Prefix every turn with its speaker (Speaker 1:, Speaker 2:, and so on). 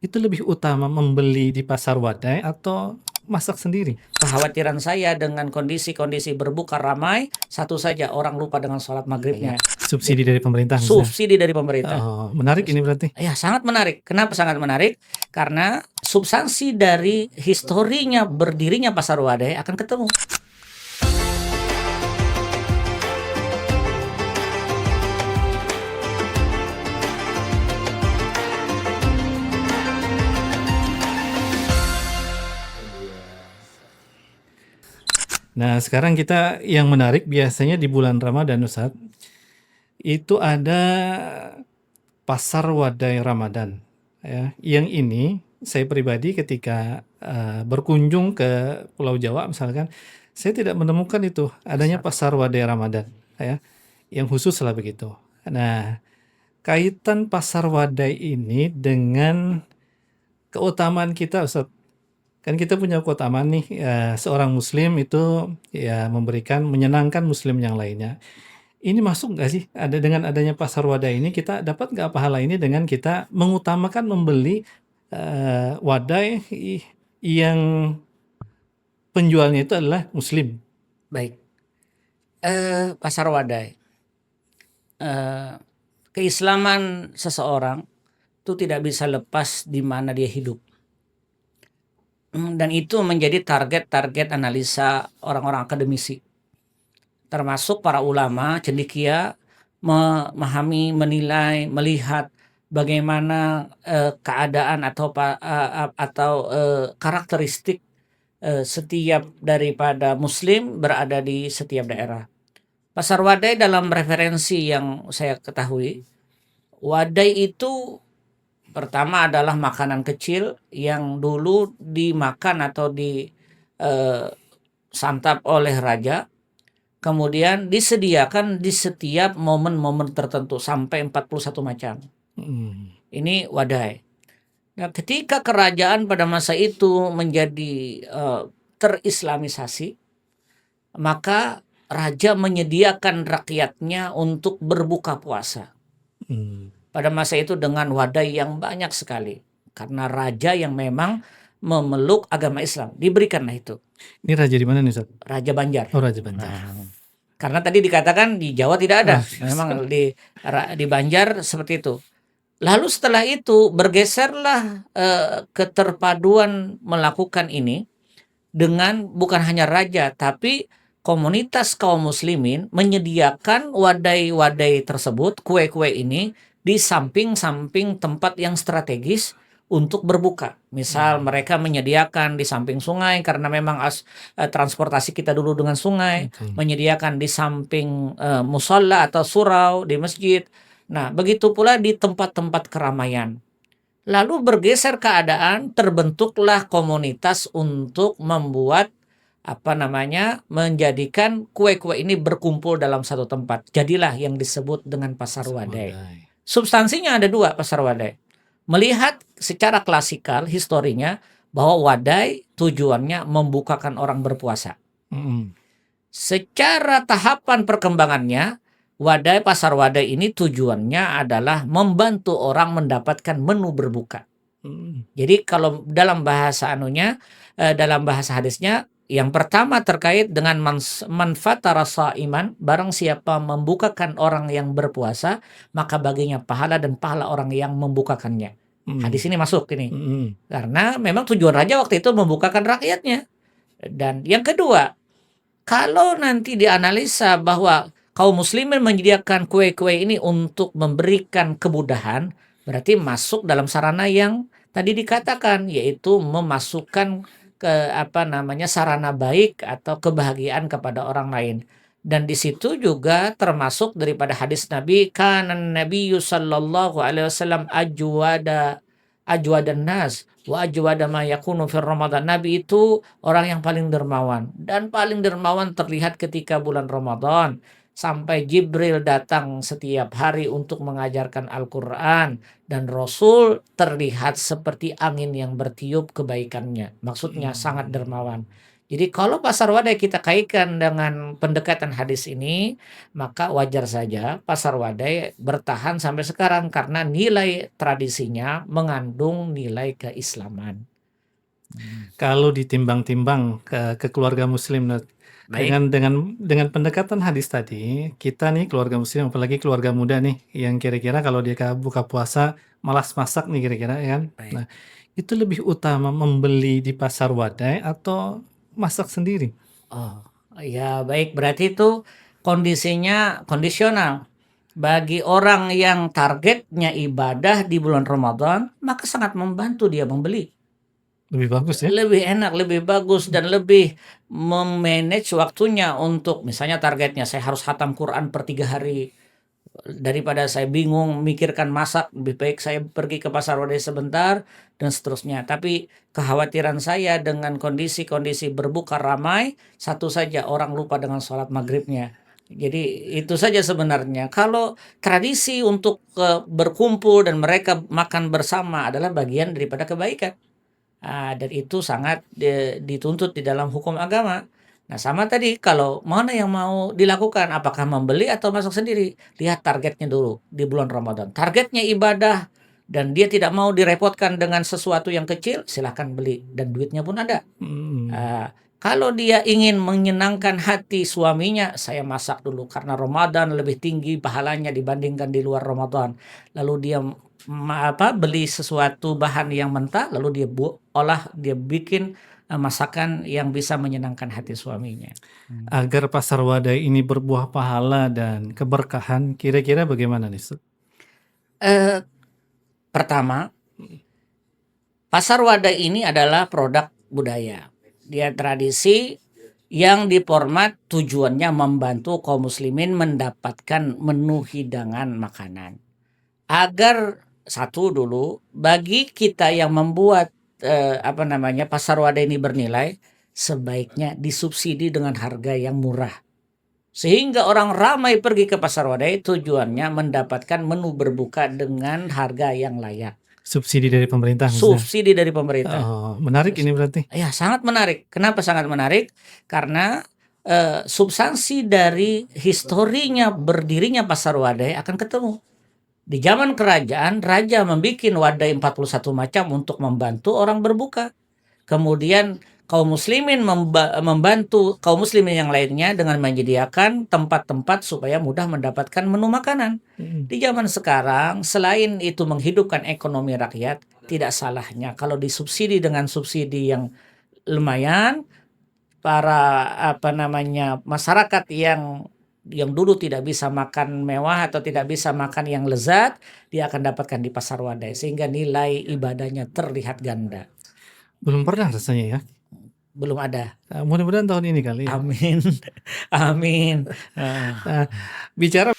Speaker 1: itu lebih utama membeli di pasar wadai atau masak sendiri?
Speaker 2: Kekhawatiran saya dengan kondisi-kondisi berbuka ramai, satu saja orang lupa dengan sholat maghribnya.
Speaker 1: Subsidi dari pemerintah misalnya?
Speaker 2: Subsidi dari pemerintah.
Speaker 1: Oh, menarik ini berarti.
Speaker 2: Ya, sangat menarik. Kenapa sangat menarik? Karena substansi dari historinya berdirinya pasar wadai akan ketemu.
Speaker 1: Nah, sekarang kita yang menarik biasanya di bulan Ramadan, Ustaz, itu ada pasar wadai Ramadan. Ya. Yang ini saya pribadi ketika berkunjung ke Pulau Jawa misalkan, saya tidak menemukan itu adanya pasar wadai Ramadan, ya, yang khusus lah begitu. Nah, kaitan pasar wadai ini dengan keutamaan kita, Ustaz. Kan kita punya keutamaan nih, seorang muslim itu ya menyenangkan muslim yang lainnya. Ini masuk nggak sih dengan adanya pasar wadai ini kita dapat nggak pahala ini dengan kita mengutamakan membeli wadai yang penjualnya itu adalah muslim?
Speaker 2: Baik. Pasar wadai. Keislaman seseorang itu tidak bisa lepas di mana dia hidup. Dan itu menjadi target-target analisa orang-orang akademisi. Termasuk para ulama, cendekia memahami, menilai, melihat bagaimana keadaan atau karakteristik setiap daripada muslim berada di setiap daerah. Pasar wadai dalam referensi yang saya ketahui, wadai itu pertama adalah makanan kecil yang dulu dimakan atau disantap oleh raja, kemudian disediakan di setiap momen-momen tertentu sampai 41 macam. Ini wadai. Nah, ketika kerajaan pada masa itu menjadi terislamisasi, maka raja menyediakan rakyatnya untuk berbuka puasa. Pada masa itu dengan wadai yang banyak sekali. Karena raja yang memang memeluk agama Islam, diberikanlah itu.
Speaker 1: Ini raja di mana nih, Ustaz?
Speaker 2: Raja Banjar.
Speaker 1: Oh, Raja Banjar.
Speaker 2: Karena tadi dikatakan di Jawa tidak ada. Memang di Banjar seperti itu. Lalu setelah itu bergeserlah keterpaduan melakukan ini dengan bukan hanya raja, tapi komunitas kaum muslimin menyediakan wadai-wadai tersebut, kue-kue ini di samping-samping tempat yang strategis untuk berbuka. Misal mereka menyediakan di samping sungai karena memang transportasi kita dulu dengan sungai, menyediakan di samping musola atau surau di masjid. Nah, begitu pula di tempat-tempat keramaian. Lalu bergeser keadaan, terbentuklah komunitas untuk membuat menjadikan kue-kue ini berkumpul dalam satu tempat. Jadilah yang disebut dengan pasar wadai. Substansinya ada dua pasar wadai. Melihat secara klasikal historinya bahwa wadai tujuannya membukakan orang berpuasa. Secara tahapan perkembangannya, pasar wadai ini tujuannya adalah membantu orang mendapatkan menu berbuka. Jadi kalau dalam bahasa dalam bahasa hadisnya, yang pertama terkait dengan manfaat rasa iman, barang siapa membukakan orang yang berpuasa, maka baginya pahala dan pahala orang yang membukakannya. Hadis ini masuk ini. Karena memang tujuan raja waktu itu membukakan rakyatnya. Dan yang kedua, kalau nanti dianalisa bahwa kaum muslimin menyediakan kue-kue ini untuk memberikan kemudahan, berarti masuk dalam sarana yang tadi dikatakan, yaitu memasukkan sarana baik atau kebahagiaan kepada orang lain. Dan di situ juga termasuk daripada hadis Nabi, kanan Nabi sallallahu alaihi wasallam ajwadan nas wa ajwada ma yakunu fir Ramadan. Nabi itu orang yang paling dermawan, dan paling dermawan terlihat ketika bulan Ramadan. Sampai Jibril datang setiap hari untuk mengajarkan Al-Quran, dan Rasul terlihat seperti angin yang bertiup kebaikannya. Maksudnya sangat dermawan. Jadi kalau pasar wadai kita kaitkan dengan pendekatan hadis ini, maka wajar saja pasar wadai bertahan sampai sekarang karena nilai tradisinya mengandung nilai keislaman.
Speaker 1: Kalau ditimbang-timbang ke keluarga muslim, Ustaz,
Speaker 2: Baik,
Speaker 1: dengan pendekatan hadis tadi, kita nih keluarga muslim, apalagi keluarga muda nih, yang kira-kira kalau dia buka puasa malas masak nih kira-kira ya kan.
Speaker 2: baik.
Speaker 1: Nah, itu lebih utama membeli di pasar wadai atau masak sendiri?
Speaker 2: Oh, ya baik, berarti itu kondisinya kondisional. Bagi orang yang targetnya ibadah di bulan Ramadan, maka sangat membantu dia membeli.
Speaker 1: Lebih bagus ya?
Speaker 2: Lebih enak, lebih bagus, dan lebih memanage waktunya untuk misalnya targetnya saya harus hatam Quran per 3 hari. Daripada saya bingung memikirkan masak, lebih baik saya pergi ke pasar wadai sebentar dan seterusnya. Tapi kekhawatiran saya dengan kondisi-kondisi berbuka ramai, satu saja orang lupa dengan sholat maghribnya. Jadi itu saja sebenarnya. Kalau tradisi untuk berkumpul dan mereka makan bersama adalah bagian daripada kebaikan. Dan itu sangat dituntut di dalam hukum agama. Nah, sama tadi kalau mana yang mau dilakukan, apakah membeli atau masak sendiri? Lihat targetnya dulu di bulan Ramadan. Targetnya ibadah dan dia tidak mau direpotkan dengan sesuatu yang kecil, silahkan beli dan duitnya pun ada. Kalau dia ingin menyenangkan hati suaminya, saya masak dulu karena Ramadan lebih tinggi pahalanya dibandingkan di luar Ramadan. Lalu dia beli sesuatu bahan yang mentah, lalu dia olah, dia bikin masakan yang bisa menyenangkan hati suaminya.
Speaker 1: Agar pasar wadai ini berbuah pahala dan keberkahan, kira-kira bagaimana nih, Ustaz?
Speaker 2: Pertama, pasar wadai ini adalah produk budaya. Dia tradisi yang diformat tujuannya membantu kaum muslimin mendapatkan menu hidangan makanan. Agar satu dulu, bagi kita yang membuat pasar wadai ini bernilai, sebaiknya disubsidi dengan harga yang murah. Sehingga orang ramai pergi ke pasar wadai, tujuannya mendapatkan menu berbuka dengan harga yang layak.
Speaker 1: Subsidi dari pemerintah maksudnya?
Speaker 2: Subsidi dari pemerintah.
Speaker 1: Oh, menarik ini berarti.
Speaker 2: Ya, sangat menarik. Kenapa sangat menarik? Karena substansi dari historinya berdirinya pasar wadai akan ketemu. Di zaman kerajaan, raja membuat wadai 41 macam untuk membantu orang berbuka. Kemudian kaum muslimin membantu kaum muslimin yang lainnya dengan menyediakan tempat-tempat supaya mudah mendapatkan menu makanan. Di zaman sekarang, selain itu menghidupkan ekonomi rakyat, tidak salahnya kalau disubsidi dengan subsidi yang lumayan, para masyarakat yang dulu tidak bisa makan mewah atau tidak bisa makan yang lezat, dia akan dapatkan di pasar wadai sehingga nilai ibadahnya terlihat ganda.
Speaker 1: Belum pernah rasanya ya.
Speaker 2: Belum ada.
Speaker 1: Mudah-mudahan tahun ini kali ya.
Speaker 2: Amin. Amin.
Speaker 1: Bicara